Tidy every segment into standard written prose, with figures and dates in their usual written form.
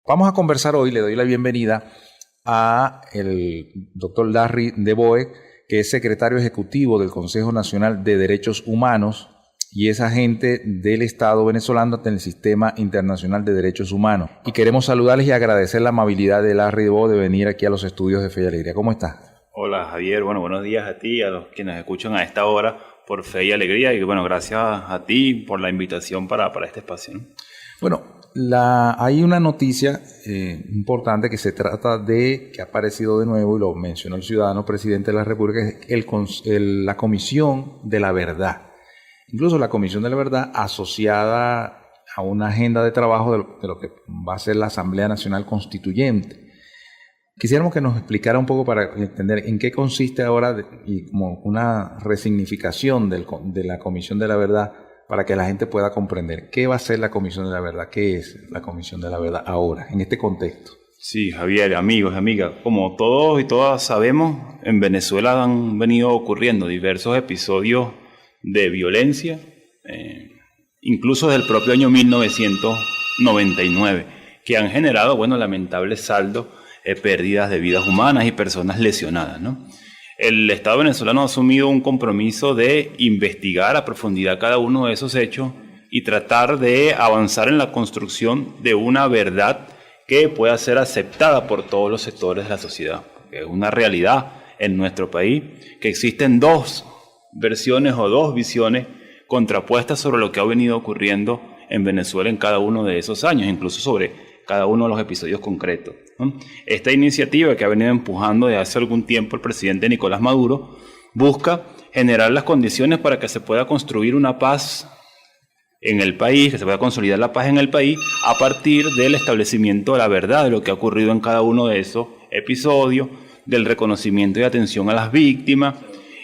Vamos a conversar hoy, le doy la bienvenida a el doctor Larry de Boe, que es secretario ejecutivo del Consejo Nacional de Derechos Humanos y es agente del Estado venezolano ante el Sistema Internacional de Derechos Humanos. Y queremos saludarles y agradecer la amabilidad de Larry de Boe de venir aquí a los estudios de Fe y Alegría. ¿Cómo está? Hola Javier, buenos días a ti, a los quienes escuchan a esta hora por Fe y Alegría, y gracias a ti por la invitación para este espacio, ¿no? Bueno, hay una noticia importante que se trata de, que ha aparecido de nuevo y lo mencionó el ciudadano presidente de la República, es la Comisión de la Verdad. Incluso la Comisión de la Verdad asociada a una agenda de trabajo de lo que va a ser la Asamblea Nacional Constituyente. Quisiéramos que nos explicara un poco para entender en qué consiste ahora y como una resignificación de la Comisión de la Verdad para que la gente pueda comprender qué va a ser la Comisión de la Verdad, qué es la Comisión de la Verdad ahora, en este contexto. Sí, Javier, amigos y amigas, como todos y todas sabemos, en Venezuela han venido ocurriendo diversos episodios de violencia, incluso desde el propio año 1999, que han generado, lamentables saldos, pérdidas de vidas humanas y personas lesionadas, ¿no? El Estado venezolano ha asumido un compromiso de investigar a profundidad cada uno de esos hechos y tratar de avanzar en la construcción de una verdad que pueda ser aceptada por todos los sectores de la sociedad. Es una realidad en nuestro país que existen dos versiones o dos visiones contrapuestas sobre lo que ha venido ocurriendo en Venezuela en cada uno de esos años, incluso sobre cada uno de los episodios concretos, ¿no? Esta iniciativa que ha venido empujando desde hace algún tiempo el presidente Nicolás Maduro busca generar las condiciones para que se pueda construir una paz en el país, que se pueda consolidar la paz en el país a partir del establecimiento de la verdad de lo que ha ocurrido en cada uno de esos episodios, del reconocimiento y atención a las víctimas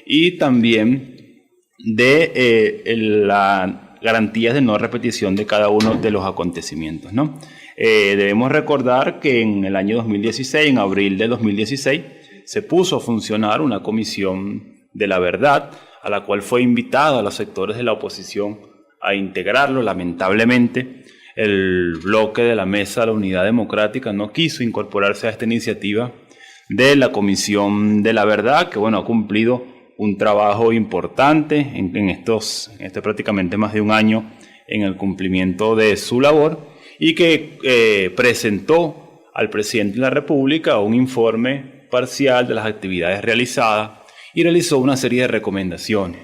y también de las garantías de no repetición de cada uno de los acontecimientos, ¿no? Debemos recordar que en el año 2016, en abril de 2016, se puso a funcionar una comisión de la verdad, a la cual fue invitada a los sectores de la oposición a integrarlo. Lamentablemente, el bloque de la Mesa de la Unidad Democrática no quiso incorporarse a esta iniciativa de la Comisión de la Verdad, que ha cumplido un trabajo importante en este prácticamente más de un año en el cumplimiento de su labor, y que presentó al presidente de la República un informe parcial de las actividades realizadas y realizó una serie de recomendaciones.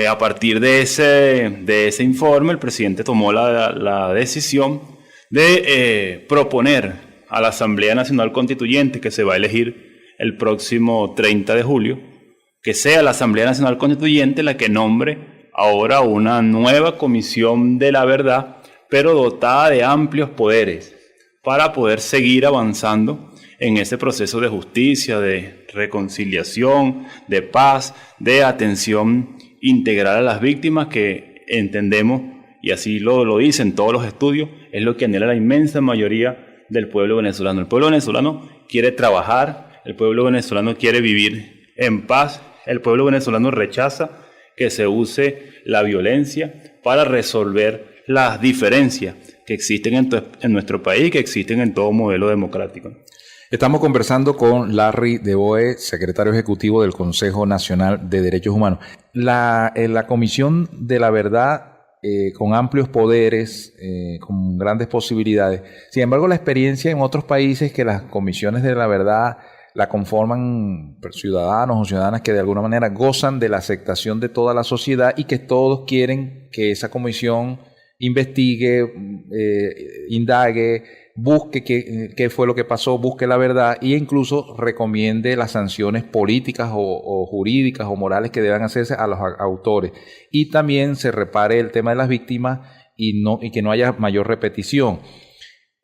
A partir de ese informe, el presidente tomó la decisión de proponer a la Asamblea Nacional Constituyente, que se va a elegir el próximo 30 de julio, que sea la Asamblea Nacional Constituyente la que nombre ahora una nueva Comisión de la Verdad, pero dotada de amplios poderes para poder seguir avanzando en ese proceso de justicia, de reconciliación, de paz, de atención integral a las víctimas, que entendemos, y así lo dicen todos los estudios, es lo que anhela la inmensa mayoría del pueblo venezolano. El pueblo venezolano quiere trabajar, el pueblo venezolano quiere vivir en paz, el pueblo venezolano rechaza que se use la violencia para resolver las diferencias que existen en nuestro país, que existen en todo modelo democrático. Estamos conversando con Larry de Boe, secretario ejecutivo del Consejo Nacional de Derechos Humanos. La Comisión de la Verdad, con amplios poderes, con grandes posibilidades. Sin embargo, la experiencia en otros países que las comisiones de la verdad la conforman ciudadanos o ciudadanas que de alguna manera gozan de la aceptación de toda la sociedad y que todos quieren que esa comisión investigue, indague, busque qué fue lo que pasó, busque la verdad e incluso recomiende las sanciones políticas o jurídicas o morales que deban hacerse a los autores. Y también se repare el tema de las víctimas y que no haya mayor repetición.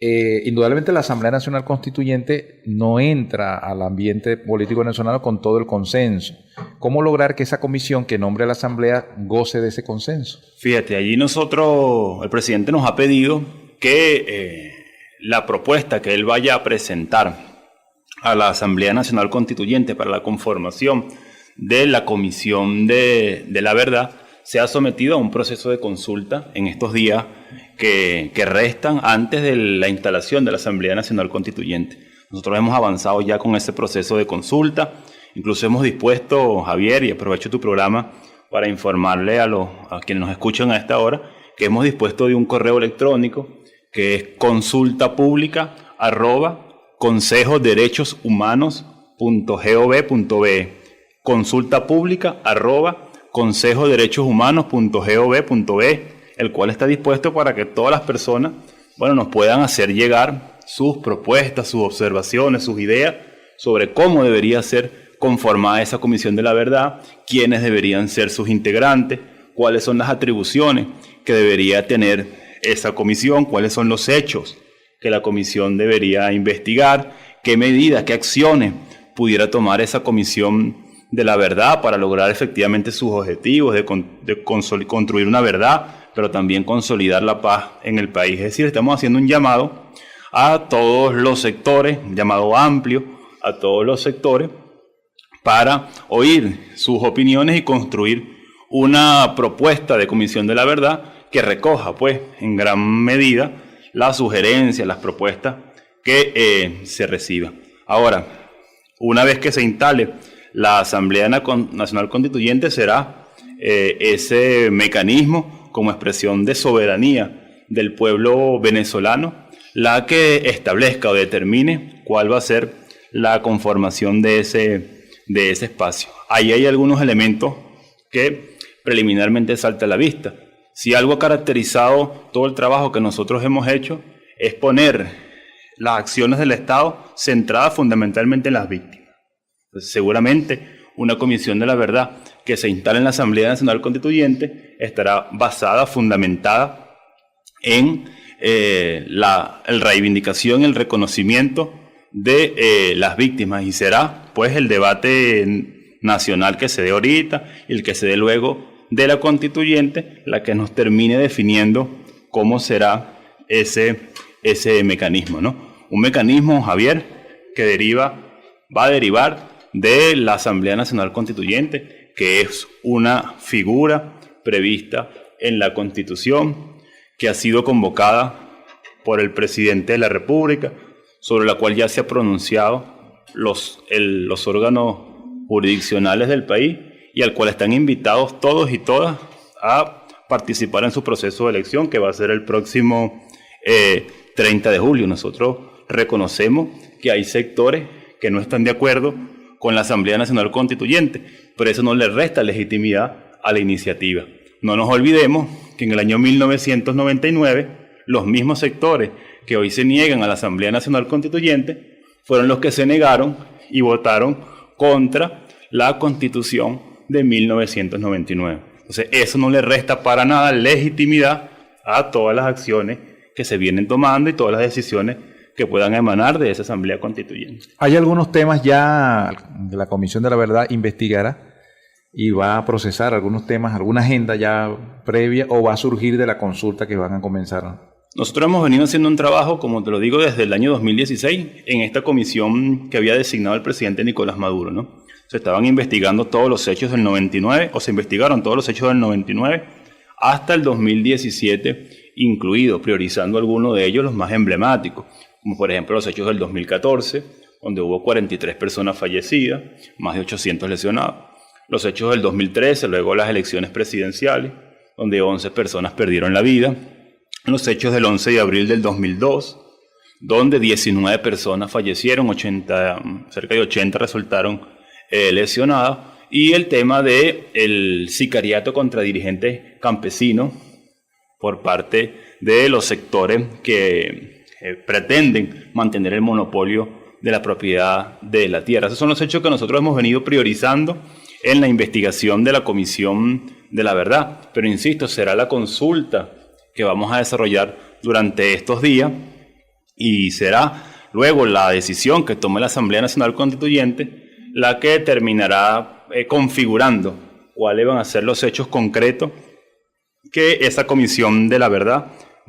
Indudablemente la Asamblea Nacional Constituyente no entra al ambiente político venezolano con todo el consenso. ¿Cómo lograr que esa comisión que nombre a la Asamblea goce de ese consenso? Fíjate, allí el presidente nos ha pedido que la propuesta que él vaya a presentar a la Asamblea Nacional Constituyente para la conformación de la Comisión de la Verdad sea sometido a un proceso de consulta en estos días que restan antes de la instalación de la Asamblea Nacional Constituyente. Nosotros hemos avanzado ya con ese proceso de consulta, incluso hemos dispuesto, Javier, y aprovecho tu programa para informarle a quienes nos escuchan a esta hora, que hemos dispuesto de un correo electrónico que es consultapublica@consejosderechoshumanos.gov.be, consultapublica@consejosderechoshumanos.gov.be, el cual está dispuesto para que todas las personas, nos puedan hacer llegar sus propuestas, sus observaciones, sus ideas sobre cómo debería ser conformada esa Comisión de la Verdad, quiénes deberían ser sus integrantes, cuáles son las atribuciones que debería tener esa comisión, cuáles son los hechos que la comisión debería investigar, qué medidas, qué acciones pudiera tomar esa Comisión de la Verdad para lograr efectivamente sus objetivos de construir una verdad, pero también consolidar la paz en el país. Es decir, estamos haciendo un llamado a todos los sectores, un llamado amplio a todos los sectores, para oír sus opiniones y construir una propuesta de Comisión de la Verdad que recoja, en gran medida las sugerencias, las propuestas que se reciban. Ahora, una vez que se instale la Asamblea Nacional Constituyente, será ese mecanismo como expresión de soberanía del pueblo venezolano la que establezca o determine cuál va a ser la conformación de ese espacio. Ahí hay algunos elementos que preliminarmente salta a la vista. Si algo ha caracterizado todo el trabajo que nosotros hemos hecho es poner las acciones del Estado centradas fundamentalmente en las víctimas. Entonces, seguramente una Comisión de la Verdad que se instale en la Asamblea Nacional Constituyente estará basada, fundamentada en la reivindicación y el reconocimiento de las víctimas, y será el debate nacional que se dé ahorita y el que se dé luego de la constituyente la que nos termine definiendo cómo será ese mecanismo, ¿no? Un mecanismo, Javier, que va a derivar de la Asamblea Nacional Constituyente, que es una figura prevista en la Constitución, que ha sido convocada por el presidente de la República, sobre la cual ya se ha pronunciado los órganos jurisdiccionales del país, y al cual están invitados todos y todas a participar en su proceso de elección, que va a ser el próximo 30 de julio. Nosotros reconocemos que hay sectores que no están de acuerdo con la Asamblea Nacional Constituyente, pero eso no le resta legitimidad a la iniciativa. No nos olvidemos que en el año 1999 los mismos sectores que hoy se niegan a la Asamblea Nacional Constituyente fueron los que se negaron y votaron contra la Constitución de 1999. Entonces, eso no le resta para nada legitimidad a todas las acciones que se vienen tomando y todas las decisiones que puedan emanar de esa Asamblea Constituyente. Hay algunos temas ya que la Comisión de la Verdad investigará y va a procesar algunos temas, alguna agenda ya previa, o va a surgir de la consulta que van a comenzar. Nosotros hemos venido haciendo un trabajo, como te lo digo, desde el año 2016 en esta comisión que había designado el presidente Nicolás Maduro, ¿no? Se estaban investigando todos los hechos del 99, o se investigaron todos los hechos del 99 hasta el 2017 incluido, priorizando algunos de ellos los más emblemáticos, como por ejemplo los hechos del 2014, donde hubo 43 personas fallecidas, más de 800 lesionados. Los hechos del 2013, luego las elecciones presidenciales, donde 11 personas perdieron la vida. Los hechos del 11 de abril del 2002, donde 19 personas fallecieron, cerca de 80 resultaron lesionadas. Y el tema del sicariato contra dirigentes campesinos por parte de los sectores que pretenden mantener el monopolio de la propiedad de la tierra. Esos son los hechos que nosotros hemos venido priorizando en la investigación de la Comisión de la Verdad. Pero insisto, será la consulta que vamos a desarrollar durante estos días y será luego la decisión que tome la Asamblea Nacional Constituyente la que terminará configurando cuáles van a ser los hechos concretos que esa Comisión de la Verdad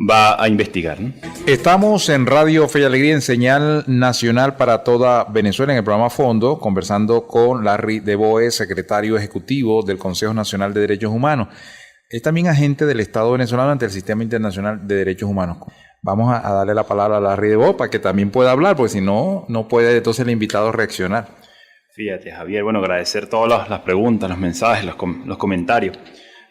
va a investigar, ¿no? Estamos en Radio Fe y Alegría, en señal nacional para toda Venezuela, en el programa Fondo, conversando con Larry de Boe, secretario ejecutivo del Consejo Nacional de Derechos Humanos. es también agente del Estado venezolano ante el Sistema Internacional de Derechos Humanos. Vamos a darle la palabra a Larry de Boe para que también pueda hablar, porque si no, no puede entonces el invitado reaccionar. Fíjate, Javier, bueno, agradecer todas las preguntas, los mensajes, los comentarios.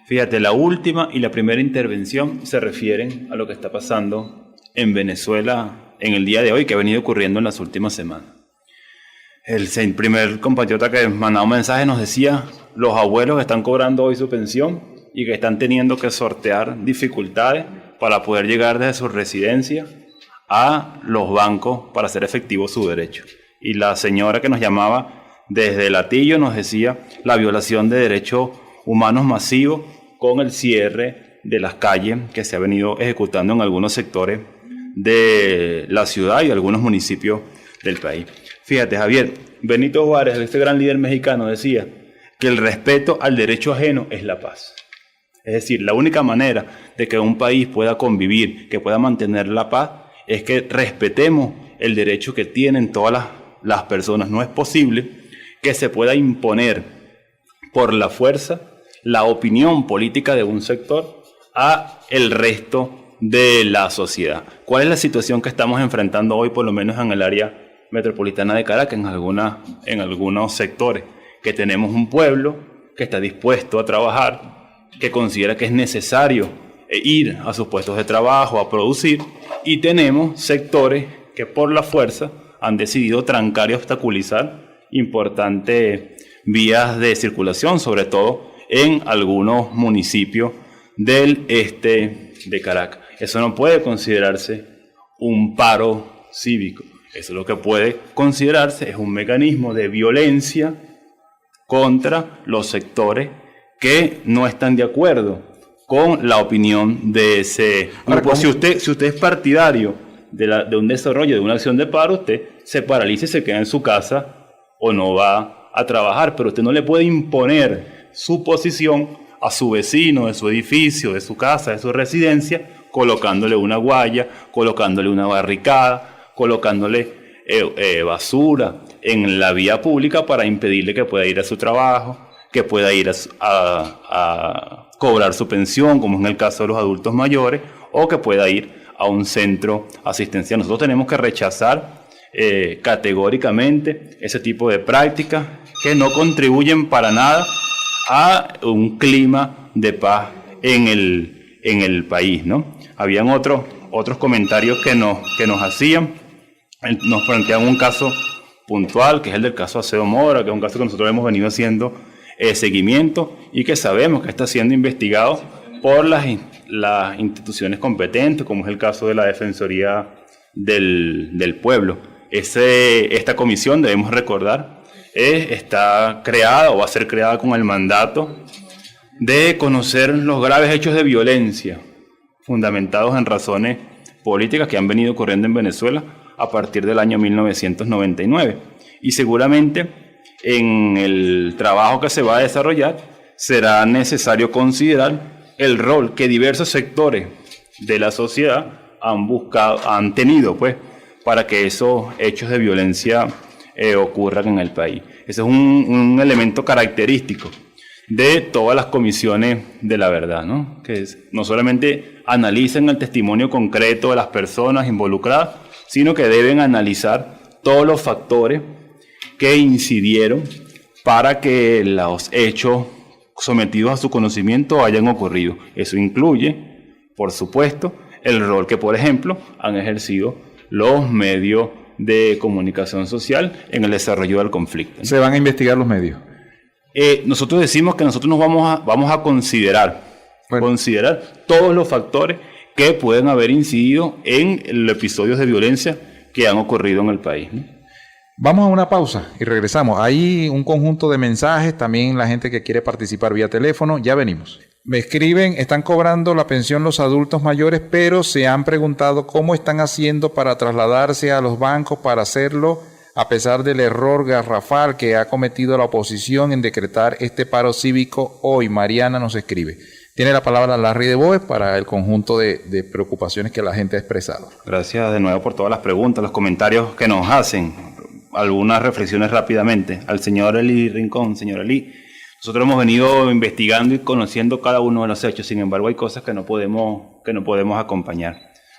Fíjate, la última y la primera intervención se refieren a lo que está pasando en Venezuela en el día de hoy, que ha venido ocurriendo en las últimas semanas. El primer compatriota que mandaba un mensaje nos decía: los abuelos que están cobrando hoy su pensión y que están teniendo que sortear dificultades para poder llegar desde su residencia a los bancos para hacer efectivo su derecho. Y la señora que nos llamaba desde Latillo nos decía la violación de derechos humanos masivos con el cierre de las calles que se ha venido ejecutando en algunos sectores de la ciudad y algunos municipios del país. Fíjate, Javier, Benito Juárez, este gran líder mexicano, decía que el respeto al derecho ajeno es la paz. Es decir, la única manera de que un país pueda convivir, que pueda mantener la paz, es que respetemos el derecho que tienen todas las personas. No es posible que se pueda imponer por la fuerza la opinión política de un sector a el resto de la sociedad. ¿Cuál es la situación que estamos enfrentando hoy, por lo menos en el área metropolitana de Caracas, en algunos sectores? Que tenemos un pueblo que está dispuesto a trabajar, que considera que es necesario ir a sus puestos de trabajo, a producir, y tenemos sectores que por la fuerza han decidido trancar y obstaculizar importantes vías de circulación, sobre todo en algunos municipios del este de Caracas. Eso no puede considerarse un paro cívico. Eso lo que puede considerarse es un mecanismo de violencia contra los sectores que no están de acuerdo con la opinión de ese grupo. Si usted es partidario de un desarrollo, de una acción de paro, usted se paraliza y se queda en su casa o no va a trabajar, pero usted no le puede imponer su posición a su vecino, de su edificio, de su casa, de su residencia, colocándole una guaya, colocándole una barricada, colocándole basura en la vía pública para impedirle que pueda ir a su trabajo, que pueda ir a cobrar su pensión, como en el caso de los adultos mayores, o que pueda ir a un centro asistencial. Nosotros tenemos que rechazar categóricamente ese tipo de prácticas que no contribuyen para nada a un clima de paz en el país, ¿no? Habían otros comentarios que nos hacían. Nos plantean un caso puntual, que es el del caso Aceo Mora, que es un caso que nosotros hemos venido haciendo seguimiento y que sabemos que está siendo investigado por las instituciones competentes, como es el caso de la Defensoría del Pueblo. Esta comisión, debemos recordar, está creada o va a ser creada con el mandato de conocer los graves hechos de violencia fundamentados en razones políticas que han venido ocurriendo en Venezuela a partir del año 1999. Y seguramente en el trabajo que se va a desarrollar será necesario considerar el rol que diversos sectores de la sociedad han tenido, pues, para que esos hechos de violencia ocurran en el país. Ese es un elemento característico de todas las comisiones de la verdad, ¿no? Que no solamente analicen el testimonio concreto de las personas involucradas, sino que deben analizar todos los factores que incidieron para que los hechos sometidos a su conocimiento hayan ocurrido. Eso incluye, por supuesto, el rol que, por ejemplo, han ejercido los medios de comunicación social en el desarrollo del conflicto. ¿Se van a investigar los medios? Nosotros decimos que nosotros nos vamos a considerar todos los factores que pueden haber incidido en los episodios de violencia que han ocurrido en el país, ¿no? Vamos a una pausa y regresamos. Hay un conjunto de mensajes, también la gente que quiere participar vía teléfono. Ya venimos. Me escriben, están cobrando la pensión los adultos mayores, pero se han preguntado cómo están haciendo para trasladarse a los bancos para hacerlo, a pesar del error garrafal que ha cometido la oposición en decretar este paro cívico hoy. Mariana nos escribe. Tiene la palabra Larry de Boe para el conjunto de preocupaciones que la gente ha expresado. Gracias de nuevo por todas las preguntas, los comentarios que nos hacen. Algunas reflexiones rápidamente. Al señor Eli Rincón, señor Eli, Nosotros hemos venido investigando y conociendo cada uno de los hechos, sin embargo hay cosas que no podemos acompañar.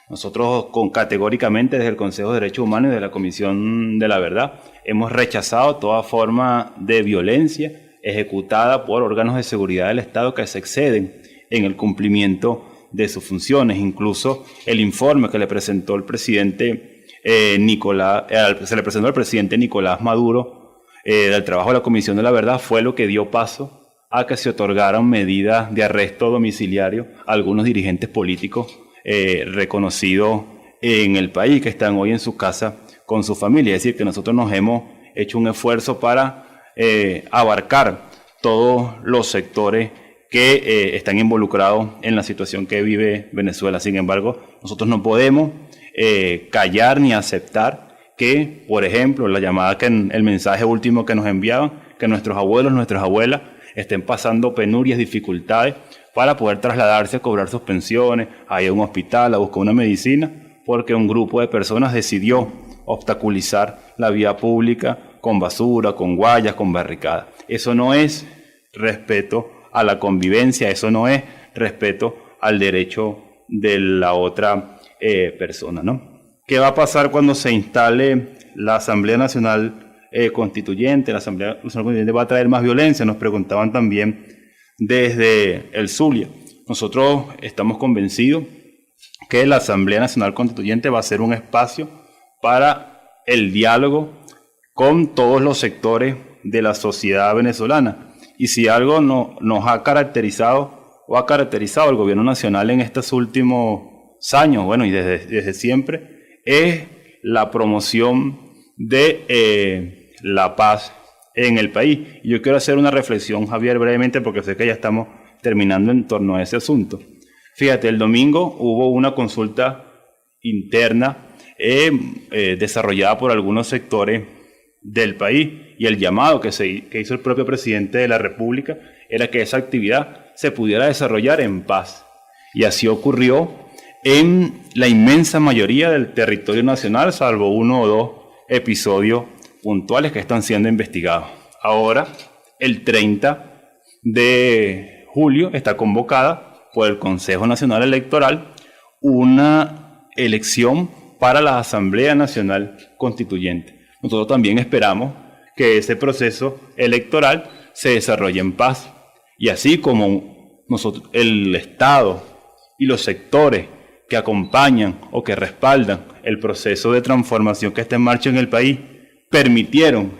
Nosotros categóricamente desde el Consejo de Derechos Humanos y de la Comisión de la Verdad hemos rechazado toda forma de violencia ejecutada por órganos de seguridad del Estado que se exceden en el cumplimiento de sus funciones. Incluso el informe que le presentó el presidente Nicolás Maduro del trabajo de la Comisión de la Verdad fue lo que dio paso a que se otorgaran medidas de arresto domiciliario a algunos dirigentes políticos reconocidos en el país que están hoy en su casa con su familia. Es decir, que nosotros nos hemos hecho un esfuerzo para abarcar todos los sectores que están involucrados en la situación que vive Venezuela. Sin embargo, nosotros no podemos callar ni aceptar que, por ejemplo, el mensaje último que nos enviaban, que nuestros abuelos, nuestras abuelas estén pasando penurias, dificultades para poder trasladarse a cobrar sus pensiones, a ir a un hospital, a buscar una medicina, porque un grupo de personas decidió obstaculizar la vía pública con basura, con guayas, con barricadas. Eso no es respeto a la convivencia, eso no es respeto al derecho de la otra persona, ¿no? ¿Qué va a pasar cuando se instale la Asamblea Nacional Constituyente? La Asamblea Nacional Constituyente va a traer más violencia, nos preguntaban también desde el Zulia. Nosotros estamos convencidos que la Asamblea Nacional Constituyente va a ser un espacio para el diálogo con todos los sectores de la sociedad venezolana. Y si algo nos ha caracterizado o ha caracterizado el gobierno nacional en estos últimos años, bueno, y desde siempre, es la promoción de la paz en el país. Y yo quiero hacer una reflexión, Javier, brevemente, porque sé que ya estamos terminando en torno a ese asunto. Fíjate, el domingo hubo una consulta interna desarrollada por algunos sectores del país, y el llamado que hizo el propio presidente de la República era que esa actividad se pudiera desarrollar en paz. Y así ocurrió en la inmensa mayoría del territorio nacional, salvo uno o dos episodios puntuales que están siendo investigados. Ahora, el 30 de julio, está convocada por el Consejo Nacional Electoral una elección para la Asamblea Nacional Constituyente. Nosotros también esperamos que ese proceso electoral se desarrolle en paz. Y así como el Estado y los sectores que acompañan o que respaldan el proceso de transformación que está en marcha en el país permitieron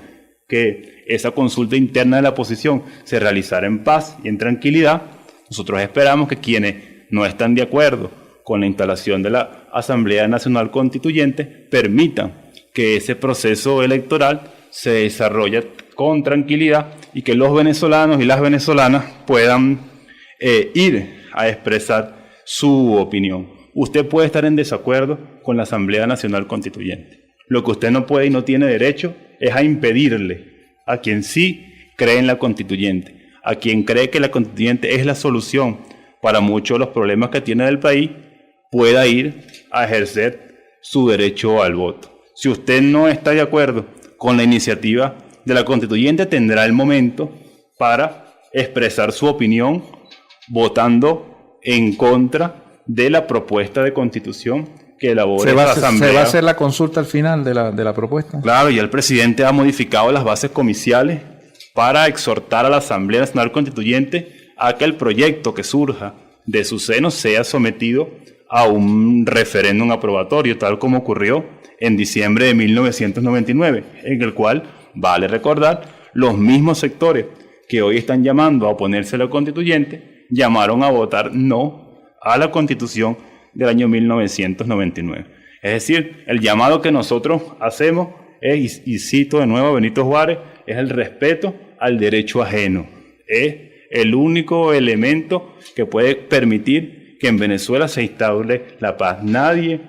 que esa consulta interna de la oposición se realizara en paz y en tranquilidad, nosotros esperamos que quienes no están de acuerdo con la instalación de la Asamblea Nacional Constituyente permitan que ese proceso electoral se desarrolle con tranquilidad y que los venezolanos y las venezolanas puedan ir a expresar su opinión. Usted puede estar en desacuerdo con la Asamblea Nacional Constituyente. Lo que usted no puede y no tiene derecho es a impedirle a quien sí cree en la Constituyente, a quien cree que la Constituyente es la solución para muchos de los problemas que tiene el país, pueda ir a ejercer su derecho al voto. Si usted no está de acuerdo con la iniciativa de la Constituyente, tendrá el momento para expresar su opinión votando en contra de la propuesta de constitución que elabora la Asamblea. ¿Se va a hacer la consulta al final de la propuesta? Claro, y el presidente ha modificado las bases comiciales para exhortar a la Asamblea Nacional Constituyente a que el proyecto que surja de su seno sea sometido a un referéndum aprobatorio, tal como ocurrió en diciembre de 1999, en el cual, vale recordar, los mismos sectores que hoy están llamando a oponerse a la Constituyente llamaron a votar no a la Constitución del año 1999. Es decir, el llamado que nosotros hacemos es, y cito de nuevo a Benito Juárez, es el respeto al derecho ajeno. Es el único elemento que puede permitir que en Venezuela se instaure la paz. Nadie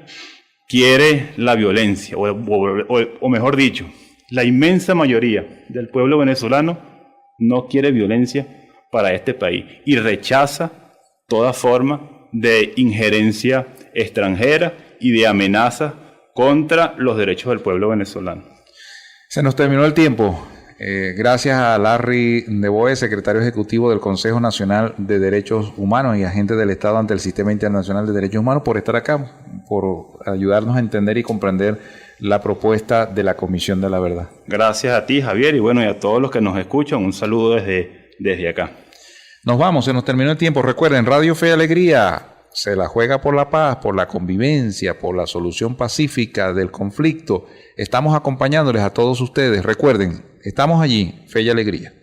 quiere la violencia, o mejor dicho, la inmensa mayoría del pueblo venezolano no quiere violencia para este país y rechaza toda forma de injerencia extranjera y de amenaza contra los derechos del pueblo venezolano. Se nos terminó el tiempo. Gracias a Larry DeBoe, secretario ejecutivo del Consejo Nacional de Derechos Humanos y agente del Estado ante el Sistema Internacional de Derechos Humanos, por estar acá, por ayudarnos a entender y comprender la propuesta de la Comisión de la Verdad. Gracias a ti, Javier, y bueno, y a todos los que nos escuchan, un saludo desde acá. Nos vamos, se nos terminó el tiempo. Recuerden, Radio Fe y Alegría se la juega por la paz, por la convivencia, por la solución pacífica del conflicto. Estamos acompañándoles a todos ustedes. Recuerden, estamos allí, Fe y Alegría.